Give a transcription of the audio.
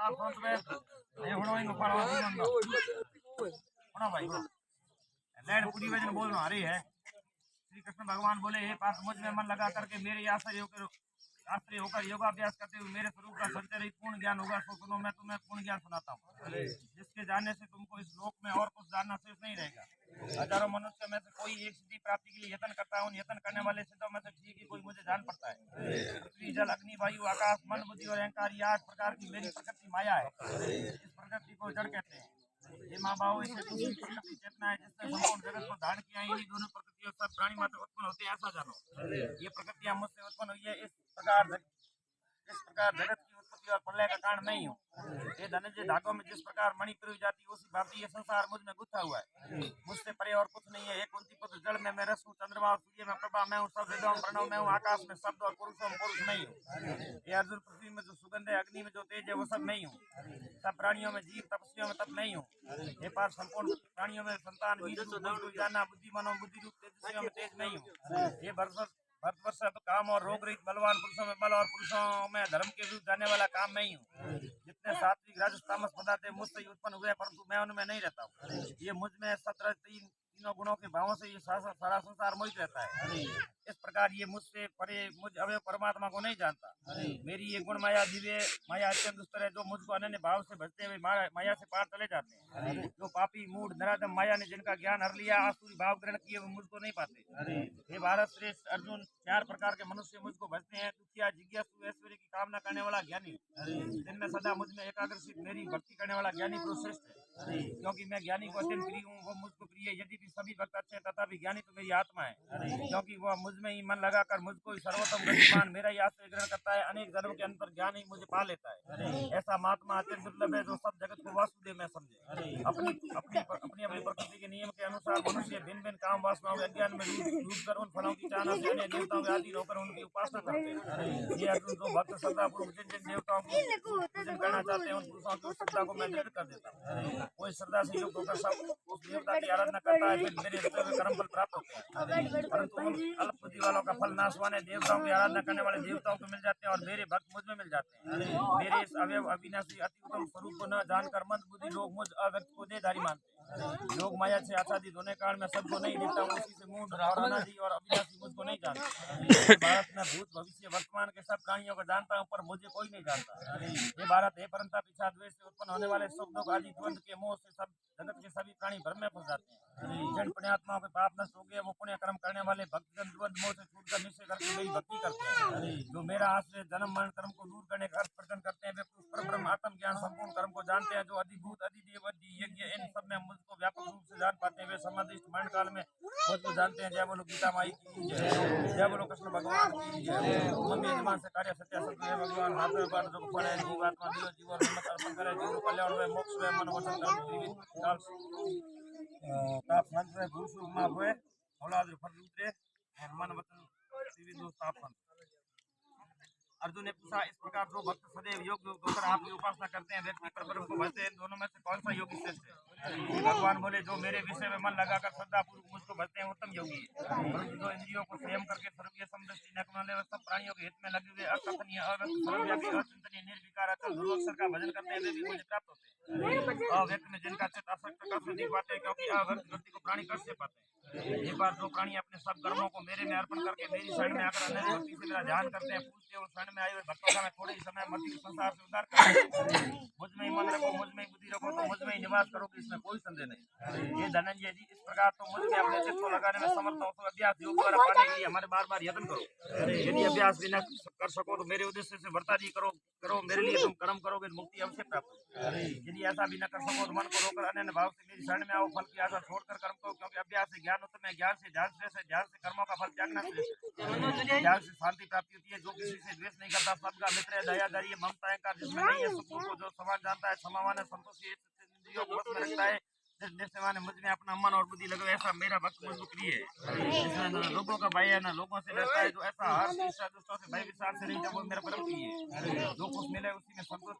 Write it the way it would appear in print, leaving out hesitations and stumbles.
ताप फ्रंट में ये होना ही नुकसान हो जीवन में होना भाई लैंड पूरी वजन बोलना आ रही है। श्री कृष्ण भगवान बोले हे पार्थ मुझ में मन लगा करके मेरे आश्रय होकर योगाभ्यास करते हुए मेरे स्वरूप का संचय रही पूर्ण ज्ञान होगा। सो सुनो मैं तुम्हें पूर्ण ज्ञान सुनाता हूँ जिसके जानने से तुमको इस लोक में और कुछ जानना शेष नहीं रहेगा। हजारों मनुष्य में से कोई एक सिद्धि प्राप्ति के लिए यत्न करता है। उन यत्न करने वाले सिद्धों में से ठीक ही कोई मुझे जान पड़ता है। पृथ्वी जल अग्नि वायु आकाश मन बुद्धि और अहंकार ये 8 प्रकार की मेरी प्रकृति माया है। इस प्रकृति को जड़ कहते हैं। ये माँ बाबू इसे दूसरी प्रकृति चेतना है जिसने संपूर्ण जगत को धारण किया। इन्हीं दोनों प्रकृतियों सब प्राणी मात्र उत्पन्न होते हैं ऐसा जानो। ये प्रकृतियां मुझसे उत्पन्न हुई है। इस प्रकार जगत की उत्पत्ति और प्रलय का कारण मैं ही हूँ। ये धनंजय धागों में जिस प्रकार मणि पिरोई जाती है उसी भांति ये संसार मुझ में गुथा हुआ है। मुझसे परे और कुछ नहीं है। एक कुंती पुत्र जल में मैं रस हूँ, चंद्रमा और सूर्य में प्रभा मैं हूँ, सब वेदों में प्रणव मैं हूँ, आकाश में शब्द और पुरुषों में पुरुष नहीं हूँ। ये अर्जुन पृथ्वी में जो सुगंध है, अग्नि में जो तेज है वो सब नहीं हूँ। सब प्राणियों में जीव तपस्वियों में तप नहीं हूँ। ये पास संपूर्ण प्राणियों में संतान बीज जाना बुद्धि मनो बुद्धि रूप तेजस्वियों में तेज नहीं हूँ। ये वर्ष काम और रोग रहित बलवान पुरुषों में बल और पुरुषों में धर्म के विरुद्ध जाने वाला काम मैं ही हूँ। जितने सात्विक राजस तामस पदार्थ है मुझसे ही उत्पन्न हुए परंतु मैं उनमें नहीं रहता हूँ। ये मुझ में तीनों गुणों के भावों से ये सारा संसार मोहित रहता है। इस प्रकार ये मुझसे परे मुझ अवय परमात्मा को नहीं जानता। मेरी ये गुण माया दिव्य माया अत्यंत दुष्टर है। जो मुझको अनन्य भाव से भजते हुए माया से पार चले जाते हैं। जो पापी मूड नराधम माया ने जिनका ज्ञान हर लिया आसुरी भाव ग्रहण किए वो मुझको नहीं पाते। हे भारत श्रेष्ठ अर्जुन 4 प्रकार के मनुष्य मुझको भजते हैं। दुखिया जिज्ञासु ऐश्वर्य की कामना करने वाला ज्ञानी जिनमें सदा मुझ में एकाग्रचित मेरी भक्ति करने वाला ज्ञानी पुरुष श्रेष्ठ है। क्योंकि मैं ज्ञानी को अत्यंत प्रिय हूँ। वो मुझको प्रिय है। यदि भी सभी भक्त अच्छे तथापि ज्ञानी तो मेरी आत्मा है। क्योंकि वह मुझ में ही मन लगाकर मुझको ही सर्वोत्तम गतिमान मेरा ही आश्रय ग्रहण करता है। अनेक जन्म के अंतर ज्ञान ही मुझे पा लेता है। ऐसा महात्मा अत्यंत दुर्लभ है जो सब जगत को वासुदेव में समझे। अपनी प्रकृति के नियम के अनुसार मनुष्य भिन्न भिन्न काम वासनाओं के अज्ञान में डूब कर उन फलों की चाहना से अन्य देवताओं के आदि होकर उनकी उपासना करते हैं। ये अर्जुन जो भक्त श्रद्धापूर्वक जिन जिन देवताओं की पूजन करना चाहते हैं उन पुरुषों की श्रद्धा को मैं दृढ़ कर देता हूँ। कोई श्रद्धा से युक्त होकर सब उस देवता की आराधना करता है फिर मेरे हृदय में कर्म फल प्राप्त होते हैं। परंतु अल्प बुद्धि वालों का फल नाशवान है। देवताओं की आराधना करने वाले देवताओं को मिल जाते हैं और मेरे भक्त मुझ में मिल जाते हैं। मेरे इस अवयव अविनाशी अति उत्तम स्वरूप को न जानकर मंद बुद्धि लोग मुझ अव्यक्त को देहधारी मानते हैं। लोग माया से आच्छादित होने कारण मैं सबको नहीं देखता हूँ। उसी से मूढ़ और अनादि और अविनाशी मुझको नहीं जानते। भारत में भूत भविष्य वर्तमान के सब प्राणियों को जानता हूँ पर मुझे कोई नहीं जानता। ये भारत है परंतु इच्छा द्वेष से उत्पन्न होने वाले सुख दुख आदि द्वंद के मोह से सब जगत के सभी प्राणी भ्रम में फंस जाते हैं। जिन पुण्यात्माओं के पाप नष्ट हो गए वो पुण्य कर्म करने वाले भक्तजन द्वंद मोह से छूटकर निश्चय करके मेरी भक्ति करते हैं। जो मेरा आश्रय जन्म मरण कर्म को दूर करने का अर्थ प्रकटन करते हैं वे परब्रह्म आत्म ज्ञान संपूर्ण कर्म को जानते हैं। जो अधिभूत अधिदेव अधि यज्ञ इन सब में मुझको व्यापक रूप से जान पाते हैं वे समाधिष्ट मरण काल में मुझको जानते हैं। जय बोलो गीता माई की जय। जय बोलो कृष्ण भगवान की जय। मम्मी यजमान से कार्य सत्य सत्य भगवान हाथ में बार जो फल है जीवात्मा देव जीवन हिम्मत अर्पण करे जीव कल्याण में मोक्ष में मन वचन कर्म ताप संत में भूसु मा हुए औलाद फल उतरे और मन वचन जीवित दो तापन। अर्जुन ने पूछा इस प्रकार जो भक्त सदैव योग होकर आपकी उपासना करते हैं व्यक्ति परब्रह्म को भजते हैं दोनों में से कौन सा योगी श्रेष्ठ है। भगवान बोले जो मेरे विषय में मन लगाकर श्रद्धापूर्वक मुझको भजते हैं उत्तम योगी है। परंतु जो इंद्रियों को संयम करके सर्वज्ञ समदृष्टि न करने वाले सब प्राणियों के हित में लगे हुए अकथनीय अव्यक्त सर्वव्यापी अचिंतनीय निर्विकार अचल ध्रुव अक्षर का भजन करते हैं वे भी मुझे प्राप्त होते हैं। अव्यक्त में जिनका चित्त असक्त कर से नहीं पाते क्योंकि अव्यक्त व्यक्ति को प्राणी कर से पाते हैं। एक बार जो प्राणी अपने सब कर्मों को मेरे में अर्पण करके मेरी शरण में आकर अनन्य भक्ति से मेरा ध्यान करते हैं पूछते हैं शरण में आए हुए भक्तों का मैं थोड़े ही समय मृत्यु संसार से उद्धार करता हूँ। मुझ में ही मन रखो मुझ में ही बुद्धि रखो तो मुझ में ही निवास करोगे इसमें कोई संदेह नहीं। ये धनंजय जी इस प्रकार तो मुझ में अपने चित्त को लगाने में समर्थ हो तो अभ्यास योग द्वारा पाने के लिए हमारे बार बार यत्न करो। यदि अभ्यास भी न कर सको तो मेरे उद्देश्य से वर्तादी करो मेरे लिए तुम कर्म करोगे तो मुक्ति अवश्य प्राप्त होगी। यदि ऐसा भी न कर सको तो मन को रोकर अनन्य भाव से मेरी शरण में आओ फल की आशा छोड़कर कर्म करो क्योंकि अभ्यास से ज्ञान उत्तम है ज्ञान से ध्यान श्रेष्ठ है ध्यान से कर्मों का फल त्यागना श्रेष्ठ है। ध्यान से शांति प्राप्ति होती है जो किसी से द्वेष नहीं करता सबका मित्र है दयादारी है ममता अहंकार जिसमें नहीं है सुख को जो समान जानता है क्षमावान है संतोषी इंद्रियों को वश में रखता है जिसने मुझ में अपना मन और बुद्धि लगे ऐसा मेरा भक्त मुझको प्रिय है। जिसमें न लोगों का भय है न लोगों से डरता है जो ऐसा हर ईर्ष्या दुष्टों से भय विचार से नहीं जब वो मेरा परम प्रिय है। जो कुछ मिले उसी में संतोष